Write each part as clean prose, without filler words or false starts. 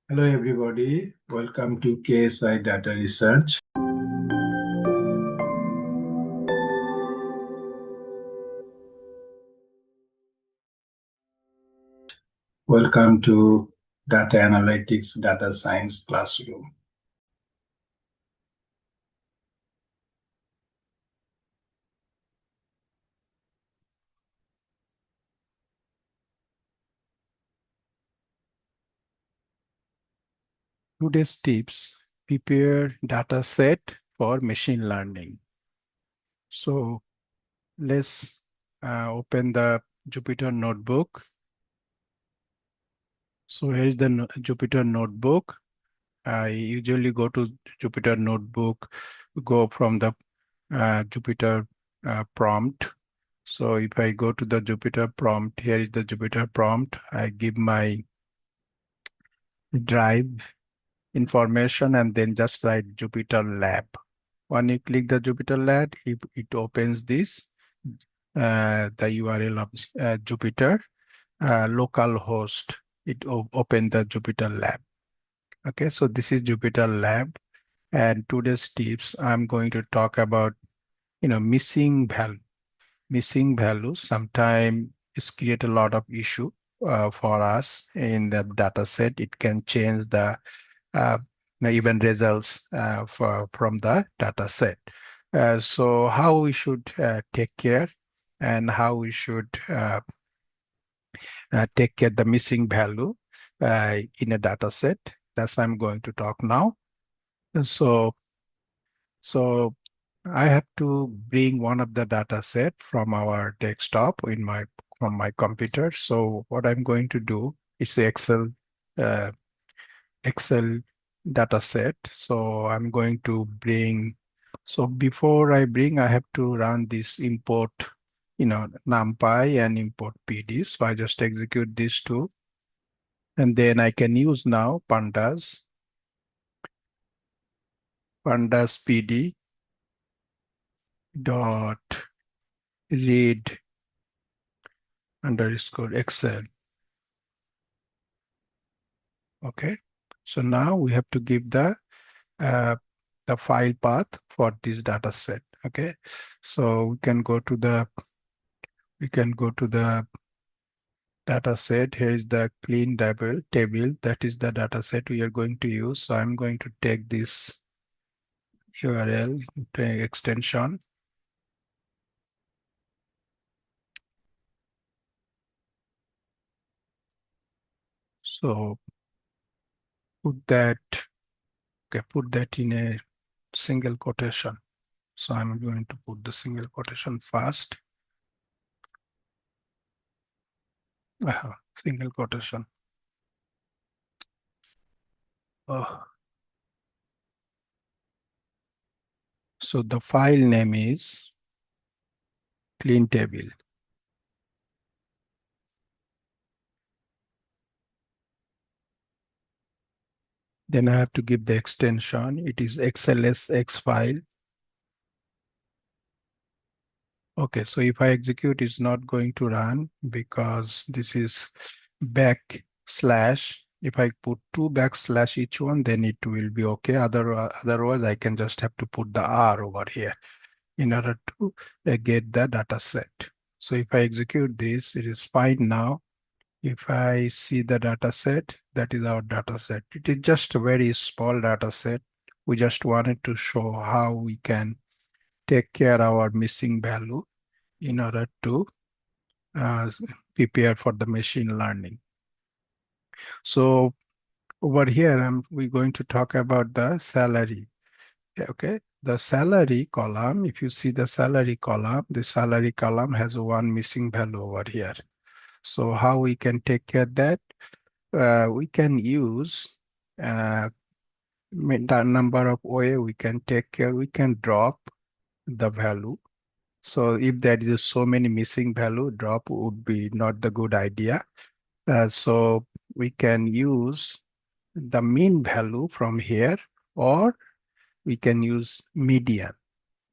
Hello everybody, welcome to KSI Data Research. Welcome to Data Analytics Data Science Classroom. Today's tips: prepare data set for machine learning. So let's open the Jupyter notebook. So here is the Jupyter notebook. I usually go to Jupyter notebook, go from the Jupyter prompt. So if I go to the Jupyter prompt, here is the Jupyter prompt. I give my drive information and then just write Jupyter Lab. When you click the Jupyter Lab, it opens this, the URL of Jupyter local host. It open the Jupyter Lab. Okay, so this is Jupyter Lab, and today's tips I'm going to talk about, missing value. Missing values sometimes is create a lot of issue for us in the data set. It can change the uh, even results from the data set. So how we should take care and how we should take care the missing value in a data set. That's I'm going to talk now. So, so I have to bring one of the data set from our desktop from my computer. So what I'm going to do is the uh, Excel data set. So I'm going to bring, so before I bring, I have to run this import, NumPy and import PD. So I just execute these two. And then I can use now pandas PD dot read underscore Excel. Okay. So now we have to give uh, the file path for this data set. Okay. So we can go to the data set. Here is the clean table. That is the data set we are going to use. So I'm going to take this URL extension. So put that in a single quotation. So I'm going to put the single quotation first. Single quotation. Oh. So the file name is clean table. Then I have to give the extension. It is XLSX file. Okay, so if I execute, it's not going to run because this is backslash. If I put two backslash each one, then it will be okay. Otherwise, I can just have to put the R over here in order to get the data set. So if I execute this, it is fine now. If I see the data set, that is our data set. It is just a very small data set. We just wanted to show how we can take care our missing value in order to uh, prepare for the machine learning. So over here, we're going to talk about the salary. Okay, the salary column, if you see the salary column has one missing value over here. So how we can take care of that? We can use the number of way we can take care. We can drop the value. So if there is so many missing value, drop would be not the good idea. So we can use the mean value from here, or we can use median.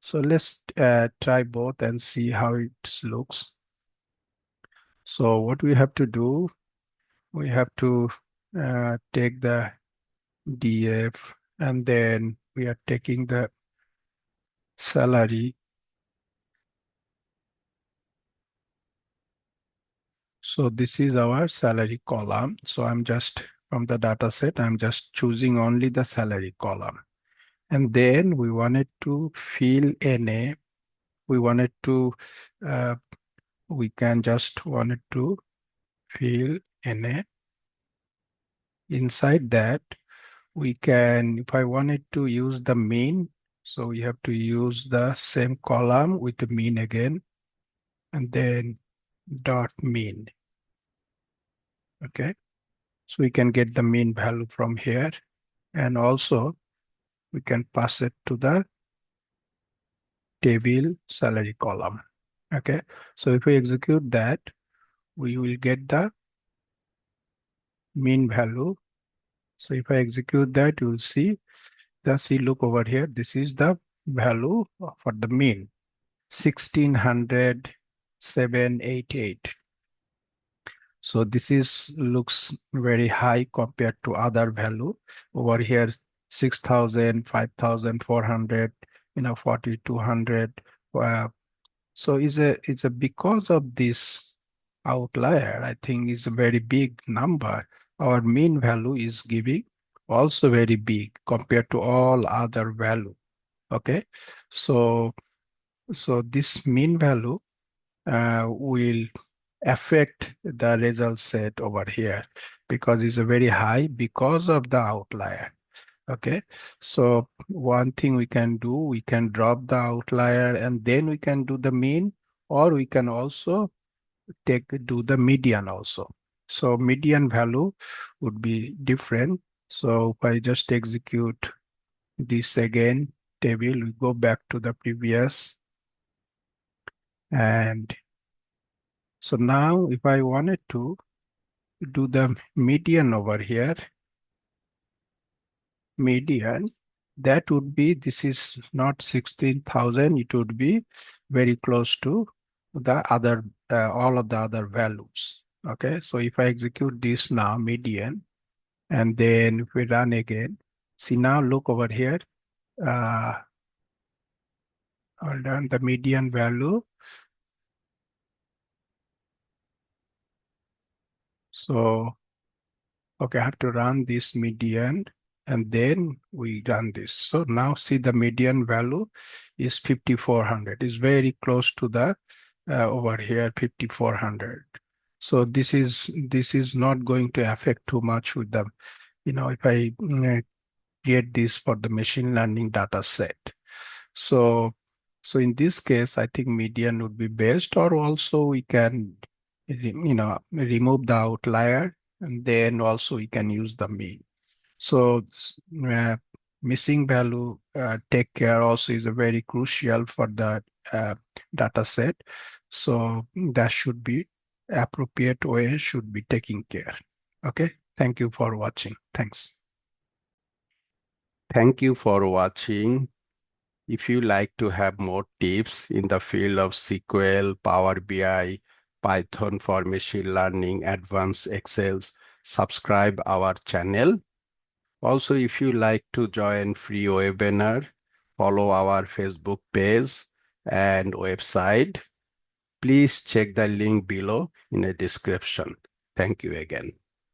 So let's try both and see how it looks. So what we have to do, we have to take the DF, and then we are taking the salary. So this is our salary column. So I'm just from the data set, I'm just choosing only the salary column. And then we wanted to fill NA. We wanted to, uh, we can just wanted to fill NA. Inside that, we can, if I wanted to use the mean, so we have to use the same column with the mean again, and then dot mean. Okay, so we can get the mean value from here, and also we can pass it to the table salary column. Okay, so if we execute that, we will get the mean value. So if I execute that, you will see look over here. This is the value for the mean, 16,788. So this is looks very high compared to other value over here, 6,000, 5,400, 4,200. So it's a because of this outlier, I think is a very big number. Our mean value is giving also very big compared to all other value. Okay, so this mean value will affect the result set over here because it's a very high because of the outlier. Okay, so one thing we can do, we can drop the outlier and then we can do the mean, or we can also do the median also. So median value would be different. So if I just execute this again, table, we go back to the previous, and so now if I wanted to do the median over here, median, that would be, this is not 16,000, it would be very close to the other, all of the other values. Okay, so if I execute this now, median, and then if we run again, see now look over here, uh, hold on, the median value. So, okay, I have to run this median and then we run this. So now see the median value is 5,400. It's very close to the over here 5,400. So this is not going to affect too much with the, if I create this for the machine learning data set. So in this case, I think median would be best, or also we can remove the outlier and then also we can use the mean. So uh, missing value take care also is a very crucial for the data set. So that should be appropriate way should be taking care. Okay. Thank you for watching. Thanks. Thank you for watching. If you like to have more tips in the field of SQL, Power BI, Python for machine learning, advanced Excels, subscribe our channel. Also, if you like to join free webinar, follow our Facebook page and website. Please check the link below in the description. Thank you again.